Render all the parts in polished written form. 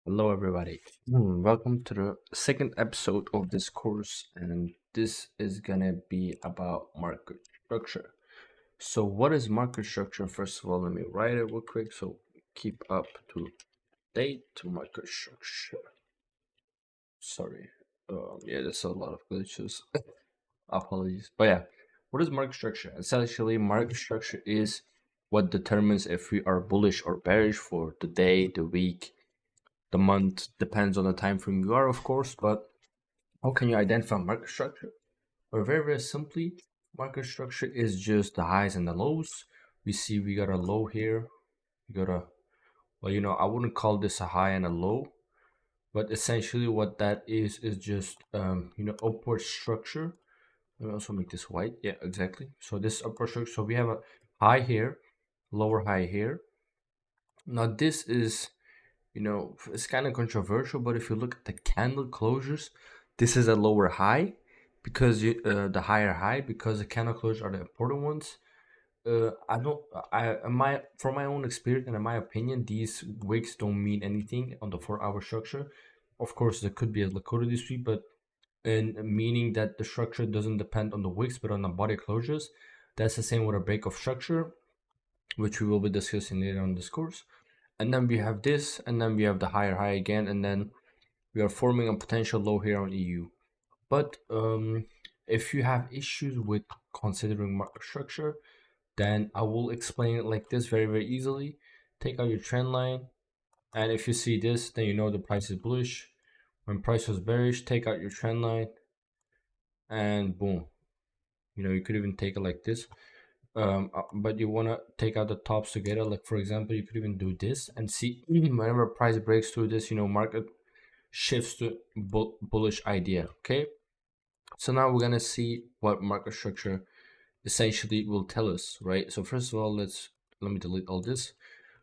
Hello, everybody. Welcome to the second episode of this course, and this is gonna be about market structure. So, what is market structure? First of all, let me write it real quick. So, keep up to date to market structure. Sorry. Yeah, there's a lot of glitches. Apologies. But yeah, what is market structure? Essentially, market structure is what determines if we are bullish or bearish for the day, the week, the month, depends on the time frame you are, of course. But how can you identify market structure? Or very simply, market structure is just the highs and the lows. We see we got a low here. We got a, well, I wouldn't call this a high and a low, but essentially what that is just upward structure. Let me also make this white. Yeah, exactly. So this upward structure. So we have a high here, lower high here. Now this is, it's kind of controversial, but if you look at the candle closures, this is a lower high because the higher high, because the candle closures are the important ones. I don't, I my from my own experience and in my opinion, these wicks don't mean anything on the 4 hour structure. Of course, there could be a liquidity sweep, but in meaning that the structure doesn't depend on the wicks but on the body closures. That's the same with a break of structure, which we will be discussing later on this course. And then we have this, and then we have the higher high again, and then we are forming a potential low here on EU. But if you have issues with considering market structure, then I will explain it like this very easily. Take out your trend line, and if you see this, then you know the price is bullish. When price was bearish, take out your trend line, and boom. You could even take it like this. But you want to take out the tops together. Like for example, you could even do this and see whenever price breaks through this, market shifts to bullish idea. Okay, so now we're gonna see what market structure essentially will tell us, right? So first of all, let me delete all this.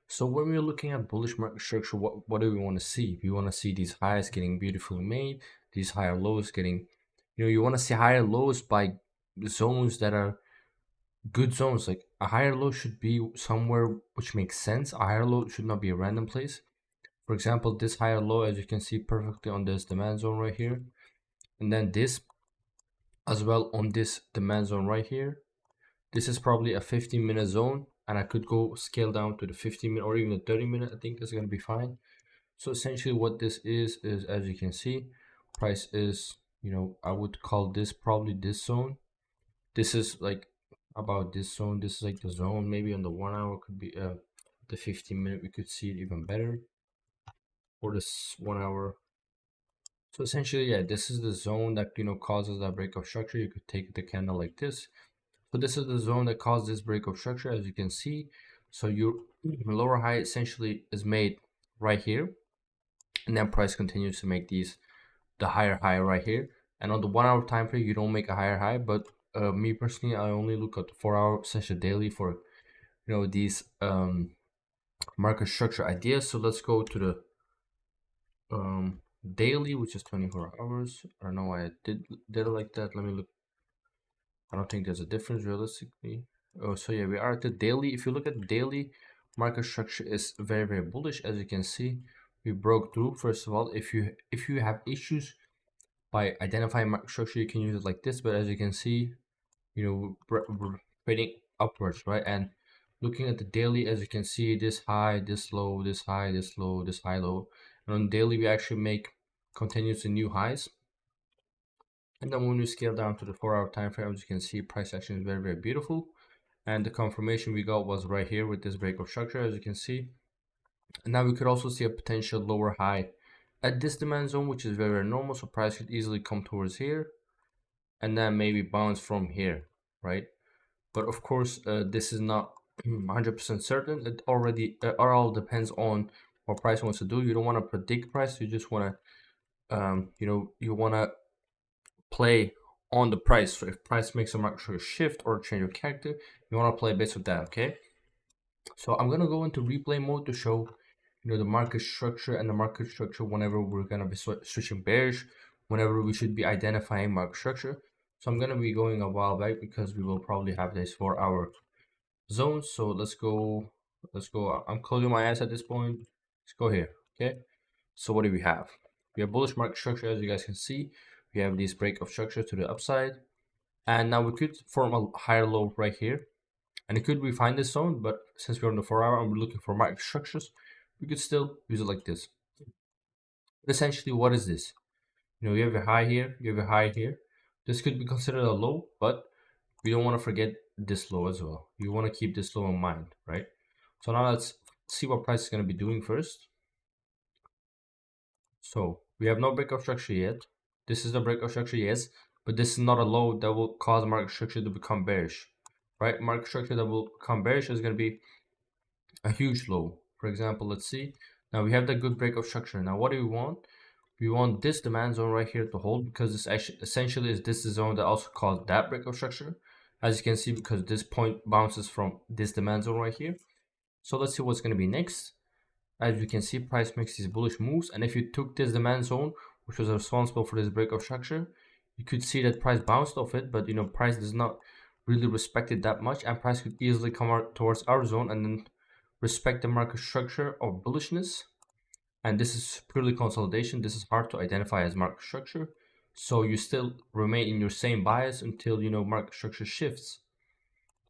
So when we're looking at bullish market structure, what do we want to see? We want to see these highs getting beautifully made, these higher lows getting, you want to see higher lows by zones that are good zones. Like a higher low should be somewhere which makes sense. A higher low should not be a random place. For example, this higher low, as you can see perfectly on this demand zone right here, and then this as well on this demand zone right here. This is probably a 15-minute zone, and I could go scale down to the 15-minute or even the 30-minute. I think is going to be fine. So essentially what this is as you can see, price is, I would call this probably this zone. This is like about this zone. This is like the zone. Maybe on the 1 hour could be the 15-minute. We could see it even better. Or this 1 hour. So essentially, yeah, this is the zone that causes that break of structure. You could take the candle like this. So this is the zone that caused this break of structure, as you can see. So your lower high essentially is made right here, and then price continues to make the higher high right here. And on the 1 hour time frame, you don't make a higher high, but me personally, I only look at the 4 hour session daily for these market structure ideas. So let's go to the daily, which is 24 hours. I don't know why I did it like that. Let me look. I don't think there's a difference realistically. Oh, so yeah, we are at the daily. If you look at the daily, market structure is very bullish. As you can see, we broke through. First of all, if you have issues by identifying market structure, you can use it like this. But as you can see, we're trading upwards, right? And looking at the daily, as you can see, this high, this low, this high, this low, this high, low. And on daily, we actually make continuously new highs. And then when we scale down to the 4 hour time frame, as you can see, price action is very beautiful. And the confirmation we got was right here with this break of structure, as you can see. And now we could also see a potential lower high at this demand zone, which is very normal. So price could easily come towards here and then maybe bounce from here, right? But of course, this is not 100% certain. It all depends on what price wants to do. You don't want to predict price. You just want to, you want to play on the price. So if price makes a market shift or change of character, you want to play based on that. Okay. So I'm gonna go into replay mode to show the market structure and the market structure whenever we're gonna be switching bearish, whenever we should be identifying market structure. So I'm gonna be going a while back because we will probably have this 4 hour zone. So let's go. I'm closing my eyes at this point. Let's go here. Okay. So what do we have? We have bullish market structure, as you guys can see. We have this break of structure to the upside, and now we could form a higher low right here, and it could refine this zone, but since we're on the 4 hour and we're looking for market structures, we could still use it like this. But essentially, what is this? You know, you have a high here, you have a high here. This could be considered a low, but we don't want to forget this low as well. You want to keep this low in mind, right? So now let's see what price is going to be doing first. So we have no breakout structure yet. This is the breakout structure, yes, but this is not a low that will cause market structure to become bearish, right? Market structure that will become bearish is going to be a huge low. For example, let's see. Now we have the good breakout structure. Now what do we want? We want this demand zone right here to hold, because this actually essentially is this zone that also caused that breakout structure, as you can see, because this point bounces from this demand zone right here. So let's see what's going to be next. As you can see, price makes these bullish moves, and if you took this demand zone, which was responsible for this breakout structure, you could see that price bounced off it, but you know, price does not really respect it that much, and price could easily come out towards our zone and then respect the market structure of bullishness. And this is purely consolidation. This is hard to identify as market structure, so you still remain in your same bias until, you know, market structure shifts.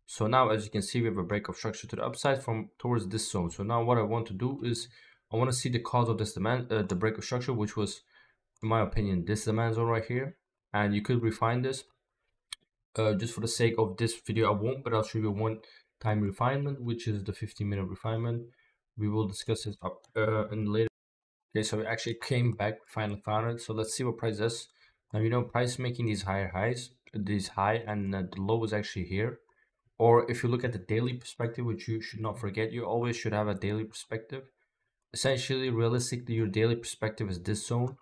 So now, as you can see, we have a break of structure to the upside from towards this zone. So now what I want to do is I want to see the cause of this demand, the break of structure, which was, in my opinion, this demand zone right here. And you could refine this. Just for the sake of this video, I won't, but I'll show you one time refinement, which is the 15-minute refinement. We will discuss it up in later. Okay, so we actually came back, finally found it. So let's see what price does. Now, you know, price making these higher highs, this high, and the low is actually here. Or if you look at the daily perspective, which you should not forget, you always should have a daily perspective. Essentially, realistically, your daily perspective is this zone.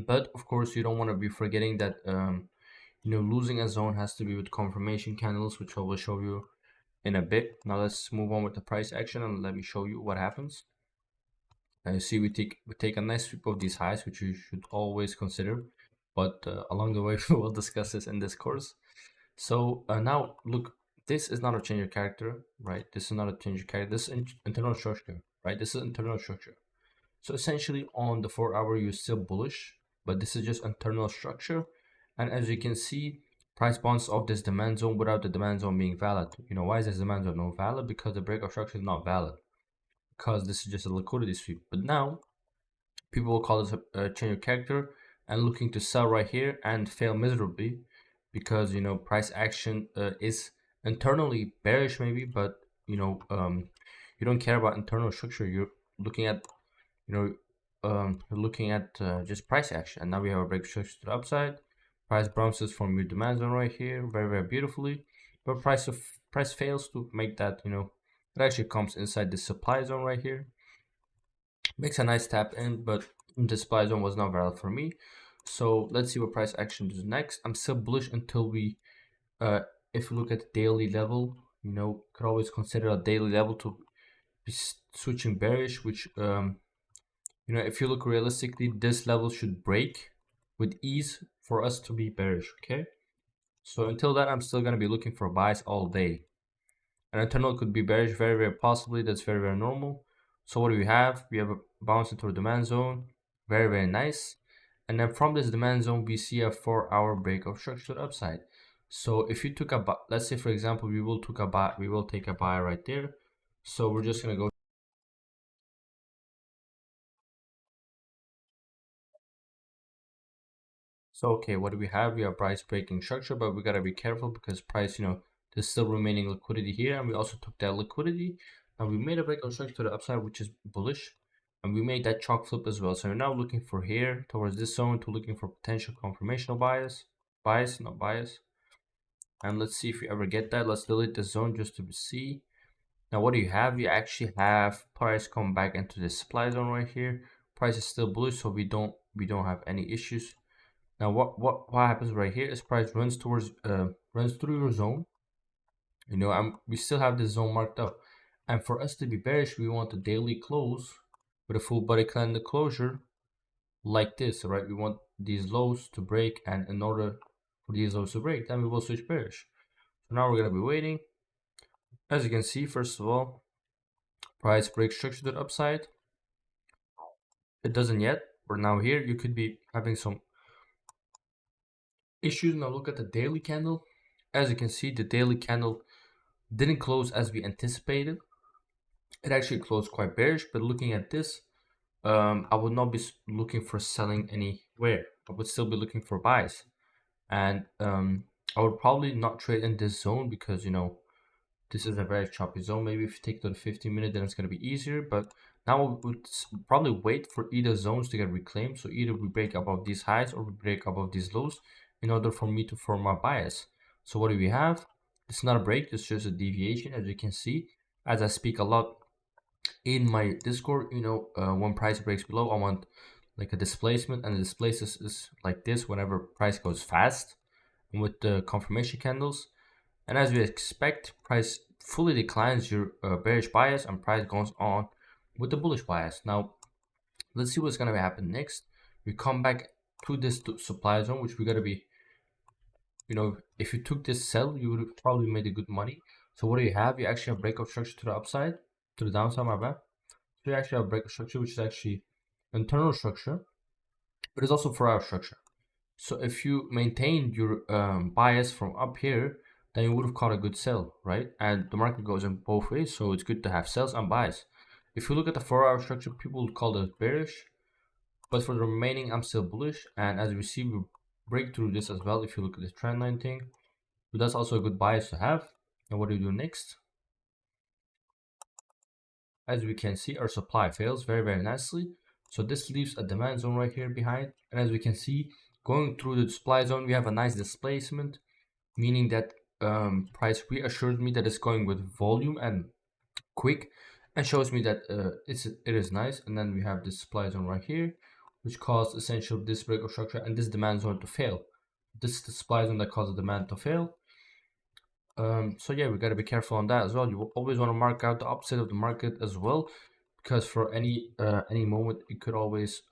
But of course, you don't want to be forgetting that, you know, losing a zone has to be with confirmation candles, which I will show you in a bit. Now let's move on with the price action and let me show you what happens. Now you see we take a nice sweep of these highs, which you should always consider. But along the way, we will discuss this in this course. So now look, this is not a change of character, right? This is not a change of character. This is internal structure, right? This is internal structure. So essentially on the 4 hour, you're still bullish, but this is just internal structure. And as you can see, price bounced off this demand zone without the demand zone being valid. You know, why is this demand zone not valid? Because the breakout structure is not valid, because this is just a liquidity sweep. But now people will call this a change of character and looking to sell right here and fail miserably, because, you know, price action is internally bearish maybe, but you know, you don't care about internal structure. You're looking at, you know, you're looking at just price action. And now we have a break structure to the upside. Price bounces from your demand zone right here very, very beautifully, but price fails to make that, you know, it actually comes inside the supply zone right here, makes a nice tap in, but the supply zone was not valid for me. So let's see what price action does next. I'm still bullish until we, if you look at the daily level, you know, could always consider a daily level to be switching bearish, which, you know, if you look realistically, this level should break with ease for us to be bearish, okay? So until that, I'm still going to be looking for buys all day. An internal could be bearish, very, very possibly. That's very, very normal. So what do we have? We have a bounce into a demand zone. Very, very nice. And then from this demand zone, we see a 4 hour break of structure to the upside. So if you took a buy, let's say for example, we will take a buy right there. So we're just gonna go. So okay, what do we have? We have price breaking structure, but we gotta be careful because price, you know, there's still remaining liquidity here, and we also took that liquidity, and we made a breakout structure to the upside, which is bullish, and we made that chalk flip as well. So we're now looking for here towards this zone to looking for potential confirmational bias, not bias. And let's see if we ever get that. Let's delete the zone just to see. Now what do you have? You actually have price come back into the supply zone right here. Price is still bullish, so we don't have any issues. Now what happens right here is price runs towards runs through your zone. You know, we still have this zone marked up, and for us to be bearish, we want the daily close with a full body candle closure like this, right? We want these lows to break, and in order for these lows to break, then we will switch bearish. So now we're gonna be waiting. As you can see, first of all, price breaks structure to the upside. It doesn't yet. We're now here. You could be having some issues. Now look at the daily candle. As you can see, the daily candle didn't close as we anticipated. It actually closed quite bearish, but looking at this, I would not be looking for selling anywhere. I would still be looking for buys. And I would probably not trade in this zone because, this is a very choppy zone. Maybe if you take to the 15-minute, then it's going to be easier. But now we would probably wait for either zones to get reclaimed. So either we break above these highs or we break above these lows in order for me to form my bias. So what do we have? It's not a break. It's just a deviation, as you can see. As I speak a lot in my Discord, when price breaks below, I want like a displacement, and the displacement is like this whenever price goes fast, and with the confirmation candles. And as we expect, price fully declines your bearish bias and price goes on with the bullish bias. Now, let's see what's going to happen next. We come back to this supply zone, which we got to be, if you took this sell, you would have probably made a good money. So what do you have? You actually have breakout structure to the upside, to the downside, my bad. So you actually have breakout structure, which is actually internal structure, but it's also 4-hour structure. So if you maintained your bias from up here, then you would have caught a good sell, right? And the market goes in both ways, so it's good to have sells and buys. If you look at the 4-hour structure, people would call it bearish, but for the remaining, I'm still bullish. And as we see, we break through this as well. If you look at this trend line thing, but that's also a good bias to have. And what do you do next? As we can see, our supply fails very, very nicely. So this leaves a demand zone right here behind. And as we can see, going through the supply zone, we have a nice displacement, meaning that price reassured me that it's going with volume and quick, and shows me that it is nice. And then we have this supply zone right here, which caused essentially this break of structure and this demand zone to fail. This is the supply zone that caused the demand to fail. So yeah, we got to be careful on that as well. You always want to mark out the upside of the market as well, because for any moment it could always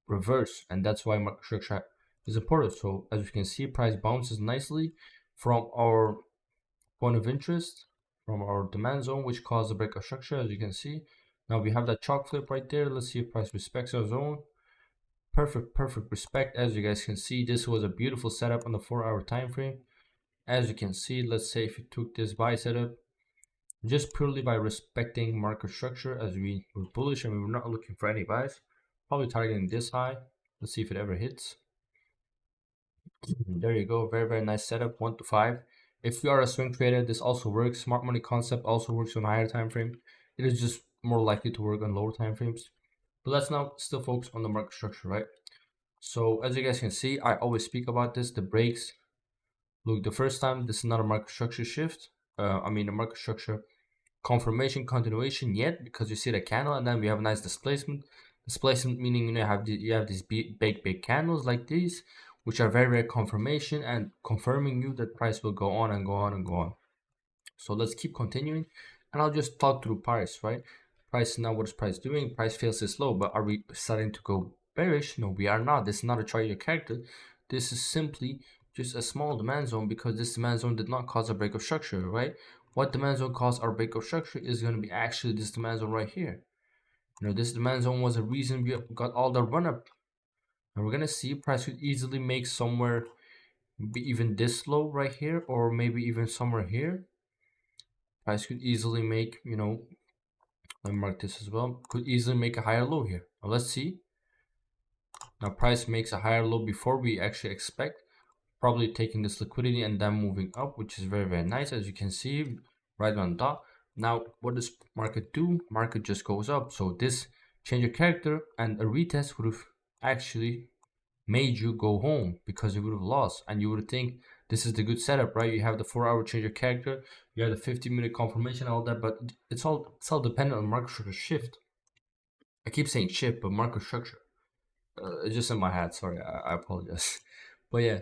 reverse, and that's why market structure is important. So as you can see, price bounces nicely from our point of interest, from our demand zone, which caused the break of structure. As you can see, now we have that chalk flip right there. Let's see if price respects our zone. Perfect respect. As you guys can see, this was a beautiful setup on the 4-hour time frame. As you can see, let's say if you took this buy setup just purely by respecting market structure, as we were bullish and we were not looking for any buys, probably targeting this high. Let's see if it ever hits. There you go. Very, very nice setup. 1 to 5. If you are a swing trader, this also works. Smart money concept also works on higher time frame. It is just more likely to work on lower time frames. But let's now still focus on the market structure, right? So as you guys can see, I always speak about this, the breaks. Look, the first time, this is not a market structure shift. A market structure confirmation continuation yet, because you see the candle, and then we have a nice displacement. Displacement meaning you have these big candles like these, which are very, very confirmation and confirming you that price will go on and go on and go on. So let's keep continuing, and I'll just talk through price, right? Price now, what is price doing? Price fails this low, but are we starting to go bearish? No, we are not. This is not a chart character. This is simply just a small demand zone, because this demand zone did not cause a break of structure, right? What demand zone caused our break of structure is going to be actually this demand zone right here. This demand zone was a reason we got all the run up, and we're going to see price could easily make somewhere, maybe even this low right here, or maybe even somewhere here. Price could easily make, let me mark this as well, could easily make a higher low here. Now let's see. Now price makes a higher low before we actually expect, probably taking this liquidity and then moving up, which is very, very nice, as you can see right on top. Now what does market do? Market just goes up. So this change of character and a retest would have actually made you go home, because you would have lost, and you would think this is the good setup, right? You have the 4-hour change of character, you have the 15-minute confirmation, all that, but it's all dependent on market structure shift. I keep saying shift, but market structure. It's just in my head. Sorry, I apologize. But yeah,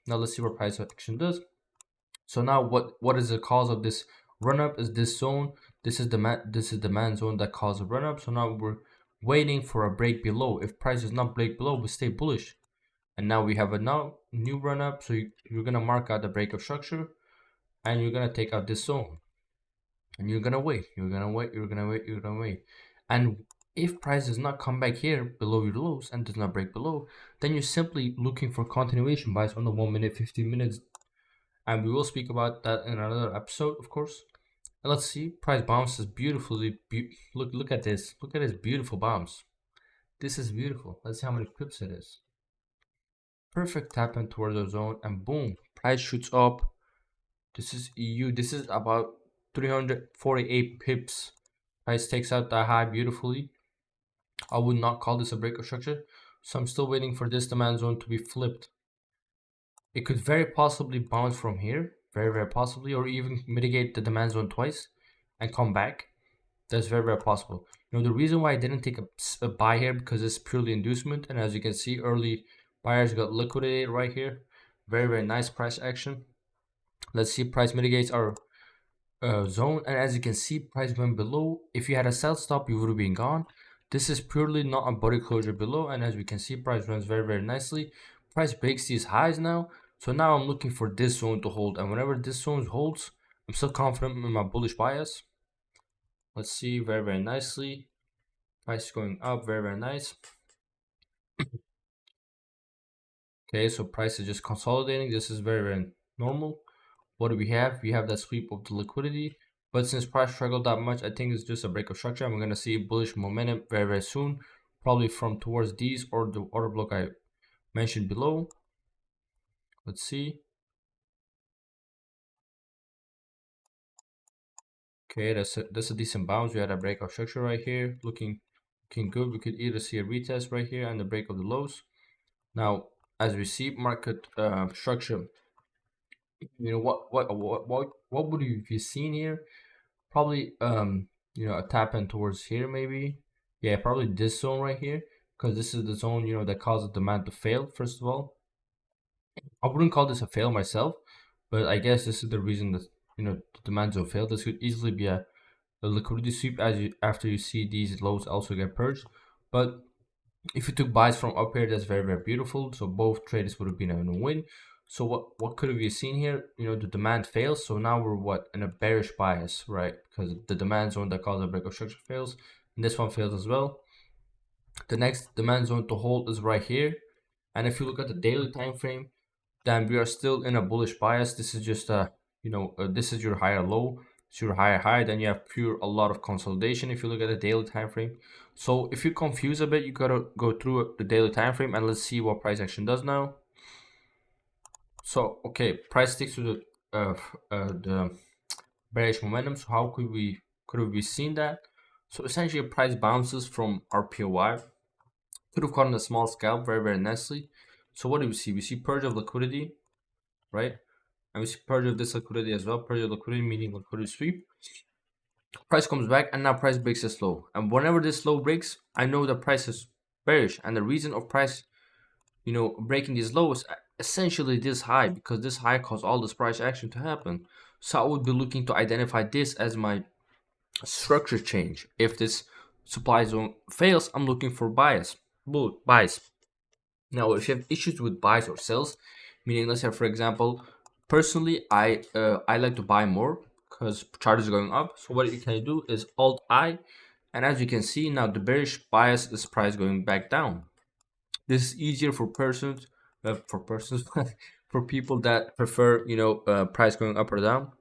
now let's see what price action does. So now what is the cause of this run up? Is this zone? This is demand zone that caused a run up. So now we're waiting for a break below. If price does not break below, we stay bullish. And now we have a new run up. So you're gonna mark out the break of structure, and you're gonna take out this zone, and you're gonna wait. You're gonna wait. And If price does not come back here below your lows and does not break below, then you're simply looking for continuation buys on the 1 minute, 15 minutes. And we will speak about that in another episode, of course. And let's see, price bounces beautifully. Look at this. Look at this beautiful bounce. This is beautiful. Let's see how many pips it is. Perfect tap in towards the zone, and boom, price shoots up. This is EU. This is about 348 pips. Price takes out that high beautifully. I would not call this a breakout structure, so I'm still waiting for this demand zone to be flipped. It could very possibly bounce from here, very possibly, or even mitigate the demand zone twice and come back. That's very possible. You know, the reason why I didn't take a buy here because it's purely inducement, and as you can see, early buyers got liquidated right here. Very nice price action. Let's see, price mitigates our zone, and as you can see, price went below. If you had a sell stop, you would have been gone. This is purely not a body closure below, and as we can see, price runs very nicely. Price breaks these highs now, so now I'm looking for this zone to hold, and whenever this zone holds, I'm still confident in my bullish bias. Let's see, very nicely. Price going up, very nice. Okay, so price is just consolidating. This is very normal. What do we have? We have that sweep of the liquidity. But since price struggled that much, I think it's just a break of structure. I'm going to see bullish momentum very soon. Probably from towards these or the order block I mentioned below. Let's see. Okay, that's a decent bounce. We had a break of structure right here. Looking good. We could either see a retest right here and the break of the lows. Now, as we see market structure, you know, what would you be seen here? Probably you know, a tap in towards here maybe. Yeah, probably this zone right here, because this is the zone, you know, that causes demand to fail. First of all, I wouldn't call this a fail myself, but I guess this is the reason that, you know, the demand zone failed. This could easily be a liquidity sweep as you after you see these lows also get purged. But if you took buys from up here, that's very beautiful. So both traders would have been in a win. So what could have you seen here? You know, the demand fails. So now we're what, in a bearish bias, right? Because the demand zone that caused a break of structure fails, and this one fails as well. The next demand zone to hold is right here. And if you look at the daily time frame, then we are still in a bullish bias. This is just a, you know, this is your higher low, it's your higher high. Then you have a lot of consolidation if you look at the daily time frame. So if you're confused a bit, you gotta go through the daily time frame, and let's see what price action does now. So okay, price sticks to the bearish momentum. So how could we seen that? So essentially, price bounces from our POI. Could have caught in a small scalp very nicely. So what do we see? We see purge of liquidity, right? And we see purge of this liquidity as well. Purge of liquidity meaning liquidity sweep. Price comes back, and now price breaks this low. And whenever this low breaks, I know the price is bearish. And the reason of price, you know, breaking these lows essentially this high, because this high caused all this price action to happen. So I would be looking to identify this as my structure change. If this supply zone fails, I'm looking for buys. Now, if you have issues with buys or sells, meaning let's say for example, personally I like to buy more because chart is going up. So what you can do is Alt I, and as you can see now, the bearish bias is price going back down. This is easier for persons, for people that prefer, you know, price going up or down.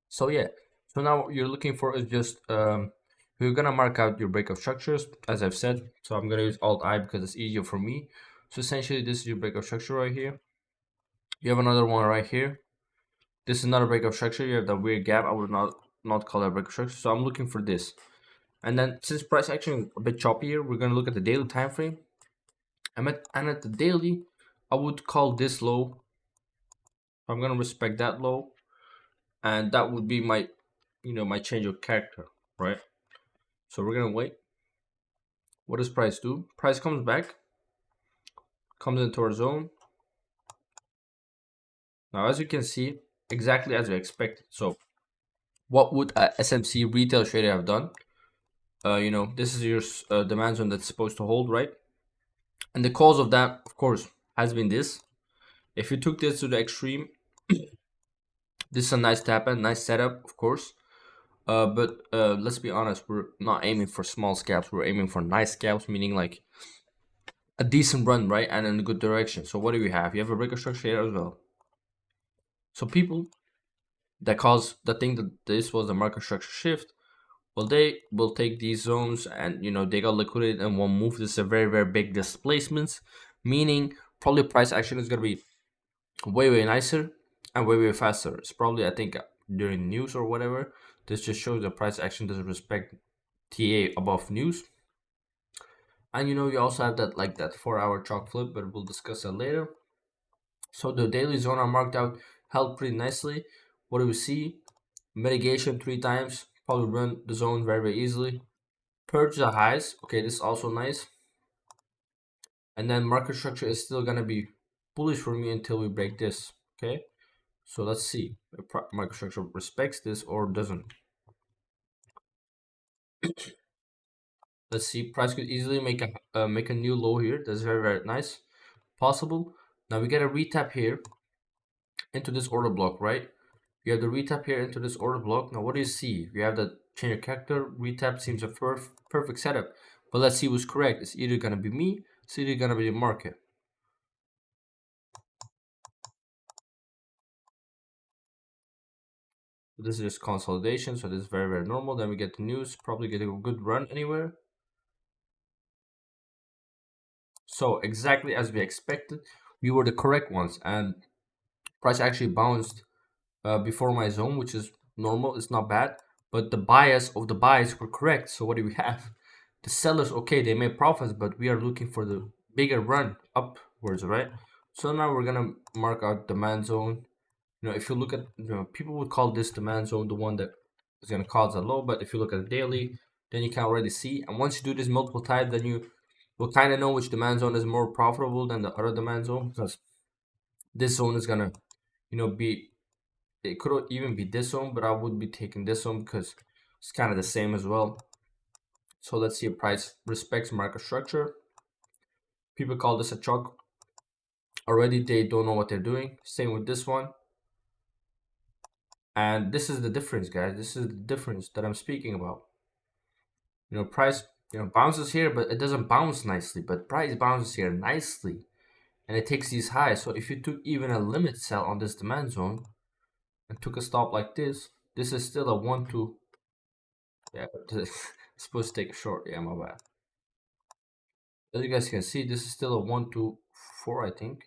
So yeah, so now what you're looking for is just you're gonna mark out your breakout structures as I've said. So I'm gonna use Alt I because it's easier for me. So essentially this is your breakout structure right here. You have another one right here. This is not a breakout structure. You have that weird gap. I would not call that a breakout structure. So I'm looking for this. And then since price action is a bit choppy here, we're gonna look at the daily time frame. And at the daily, I would call this low. I'm gonna respect that low, and that would be my, you know, my change of character, right? So we're gonna wait. What does price do? Price comes back, comes into our zone. Now, as you can see, exactly as we expected. So what would a SMC retail trader have done? You know, this is your demand zone that's supposed to hold, right? And the cause of that, of course, has been this. If you took this to the extreme, this is a nice tap in, nice setup, of course. But let's be honest, we're not aiming for small scalps. We're aiming for nice scalps, meaning like a decent run, right, and in a good direction. So what do we have? You have a breaker structure here as well. So people that think that this was a market structure shift, well, they will take these zones and they got liquidated in one move. This is a very big displacements, meaning probably price action is gonna be way nicer and way faster. It's probably, I think, during news or whatever. This just shows the price action doesn't respect TA above news. And you also have that 4 hour chalk flip, but we'll discuss that later. So the daily zone are marked out, held pretty nicely. What do we see? Mitigation 3 times, probably run the zone very easily. Purge the highs. Okay, this is also nice. And then market structure is still gonna be bullish for me until we break this. Okay, so let's see if market structure respects this or doesn't. Let's see. Price could easily make a new low here. That's very nice. Possible. Now we get a retap here into this order block, right? You have the retap here into this order block. Now what do you see? You have the change of character. Retap seems a perfect setup. But let's see who's correct. It's either gonna be me. It's either gonna be the market. So this is just consolidation. So this is very normal. Then we get the news. Probably get a good run anywhere. So exactly as we expected, we were the correct ones, and price actually bounced before my zone, which is normal. It's not bad, but the bias of the buys were correct. So what do we have? The sellers, okay, they made profits, but we are looking for the bigger run upwards, right? So now we're gonna mark out demand zone. If you look at, people would call this demand zone the one that is gonna cause a low, but if you look at the daily, then you can already see. And once you do this multiple times, then you will kind of know which demand zone is more profitable than the other demand zone, because this zone is gonna, be, it could even be this zone, but I would be taking this zone because it's kind of the same as well. So let's see if price respects market structure. People call this a chalk. Already they don't know what they're doing. Same with this one. And this is the difference, guys. This is the difference that I'm speaking about. Price, bounces here, but it doesn't bounce nicely. But price bounces here nicely, and it takes these highs. So if you took even a limit sell on this demand zone and took a stop like this is still a 1-2. Yeah, it's supposed to take a short. Yeah, my bad. As you guys can see, this is still a 1-4, I think.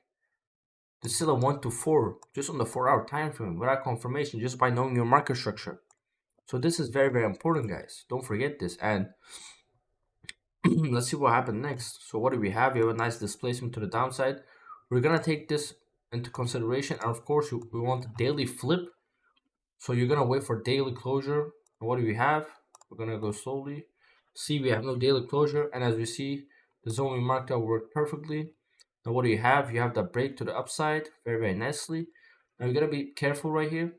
This is still a 1-4, just on the 4 hour time frame, without confirmation, just by knowing your market structure. So this is very important, guys. Don't forget this. And let's see what happened next. So what do we have? We have a nice displacement to the downside. We're gonna take this into consideration, and of course we want a daily flip. So you're gonna wait for daily closure. And what do we have? We're gonna go slowly. See, we have no daily closure, and as we see, the zone we marked out worked perfectly. Now what do you have? You have that break to the upside, very nicely. Now you gotta be careful right here,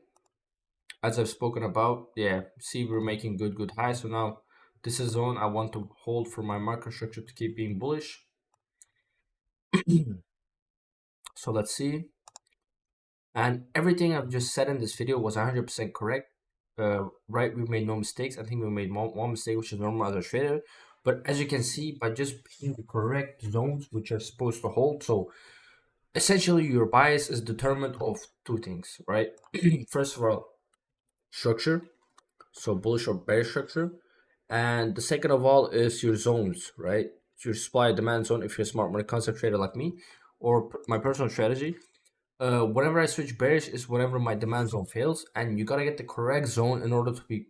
as I've spoken about. Yeah, see, we're making good highs. So now this is zone I want to hold for my market structure to keep being bullish. So let's see. And everything I've just said in this video was 100% correct. Right, we made no mistakes. I think we made one mistake, which is normal as a trader. But as you can see, by just picking the correct zones which are supposed to hold, so essentially your bias is determined of two things, right? First of all, structure, so bullish or bearish structure, and the second of all is your zones, right? It's your supply demand zone if you're a smart money concept trader like me, or my personal strategy. Whenever I switch bearish is whenever my demand zone fails, and you gotta get the correct zone in order to be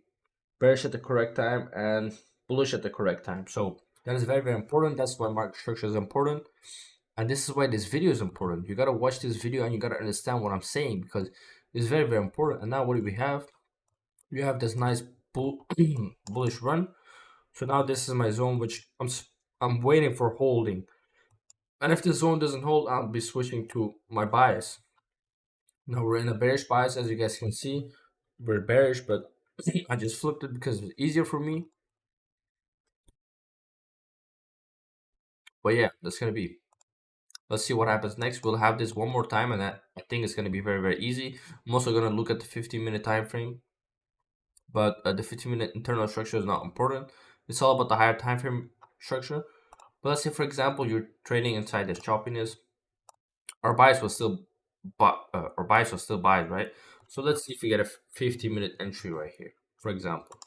bearish at the correct time and bullish at the correct time. So that is very important. That's why market structure is important, and this is why this video is important. You gotta watch this video and you gotta understand what I'm saying, because it's very important. And now what do we have? We have this nice bullish run. So now this is my zone, which I'm waiting for holding. And if this zone doesn't hold, I'll be switching to my bias. Now we're in a bearish bias, as you guys can see. We're bearish, but I just flipped it because it's easier for me. But yeah, that's gonna be. Let's see what happens next. We'll have this one more time, and I think it's gonna be very easy. I'm also gonna look at the 15-minute time frame. but the 15-minute internal structure is not important. It's all about the higher time frame structure. But let's say, for example, you're trading inside this choppiness. Our bias was still, our bias was still buys, right? So let's see if we get a 15-minute entry right here, for example.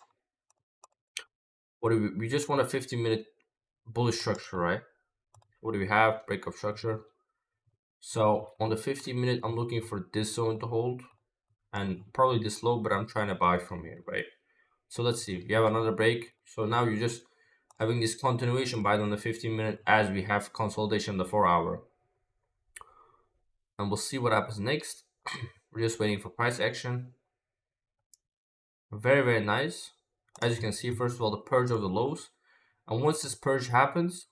What do we just want a 15-minute bullish structure, right? What do we have? Breakup structure. So on the 15-minute, I'm looking for this zone to hold and probably this low, but I'm trying to buy from here, right? So let's see. We have another break. So now you're just having this continuation buy on the 15-minute as we have consolidation on the 4-hour. And we'll see what happens next. We're just waiting for price action. Very, very nice. As you can see, first of all, the purge of the lows. And once this purge happens,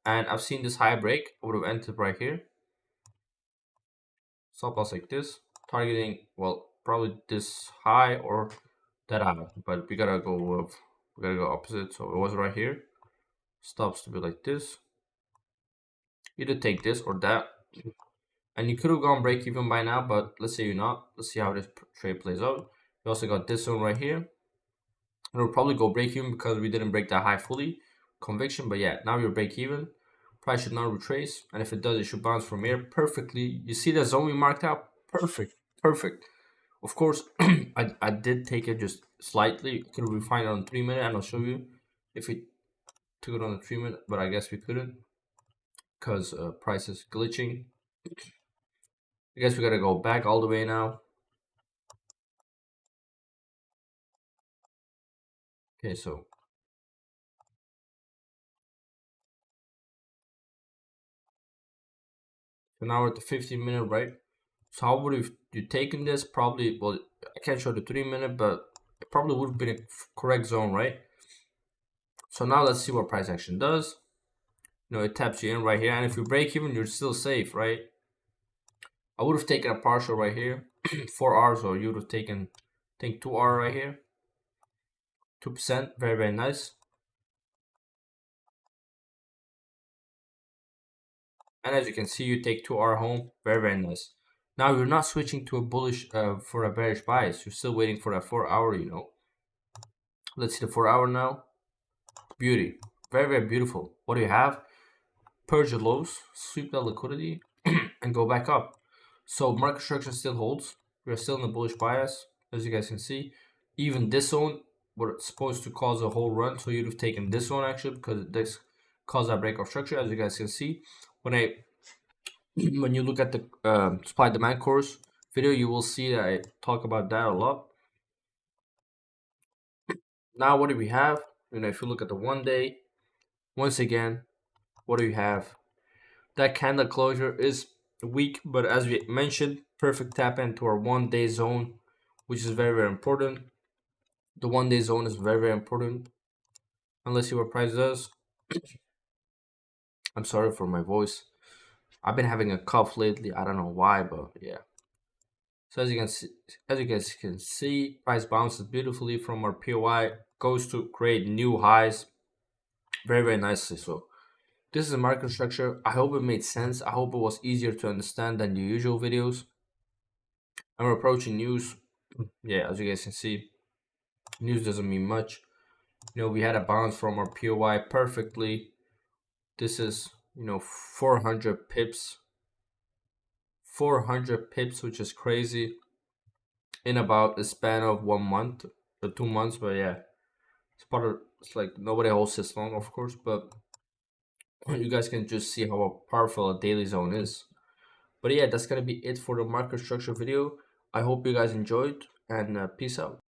and I've seen this high break, I would have entered right here. Stop loss like this, targeting, well, probably this high or that high, but we gotta go opposite. So it was right here. Stops to be like this. Either take this or that. And you could have gone break even by now, but let's say you're not. Let's see how this trade plays out. We also got this zone right here. And we'll probably go break even because we didn't break that high fully. Conviction, but yeah, now you're break even. Price should not retrace, and if it does, it should bounce from here perfectly. You see that zone we marked out? Perfect, perfect. Of course, I did take it just slightly. Could we find it on 3 minute? And I'll show you if we took it on the 3 minute, but I guess we couldn't because price is glitching. I guess we gotta go back all the way now. Okay, so now we're at the 15-minute, right? So how would you taken this? Probably, well, I can't show the 3 minute, but it probably would have been a correct zone, right? So now let's see what price action does. You know, it taps you in right here, and if you break even, you're still safe, right? I would have taken a partial right here, 4 hours, or you would have taken, I think, 2 hour right here, 2%, very, very nice. And as you can see, you take 2 hour home, very, very nice. Now you're not switching to a bullish for a bearish bias. You're still waiting for that 4 hour, you know. Let's see the 4 hour now. Beauty, very, very beautiful. What do you have? Purge the lows, sweep that liquidity, and go back up. So market structure still holds. We're still in the bullish bias, as you guys can see. Even this zone, were supposed to cause a whole run, so you'd have taken this one actually because this caused that break of structure, as you guys can see. When you look at the supply demand course video, you will see that I talk about that a lot. Now, what do we have? You know, if you look at the 1 day, once again, what do you have? That candle closure is weak, but as we mentioned, perfect tap into our 1 day zone, which is very, very important. The 1 day zone is very, very important. And let's see what price does. I'm sorry for my voice. I've been having a cough lately. I don't know why, but yeah. So as you guys can see, price bounces beautifully from our POI, goes to create new highs, very, very nicely. So this is a market structure. I hope it made sense. I hope it was easier to understand than the usual videos. I'm approaching news. Yeah, as you guys can see, news doesn't mean much. You know, we had a bounce from our POI perfectly. This is, you know, 400 pips. 400 pips, which is crazy, in about a span of 1 month or 2 months. But yeah, it's like nobody holds this long, of course, but you guys can just see how powerful a daily zone is. But yeah, that's gonna be it for the market structure video. I hope you guys enjoyed, and peace out.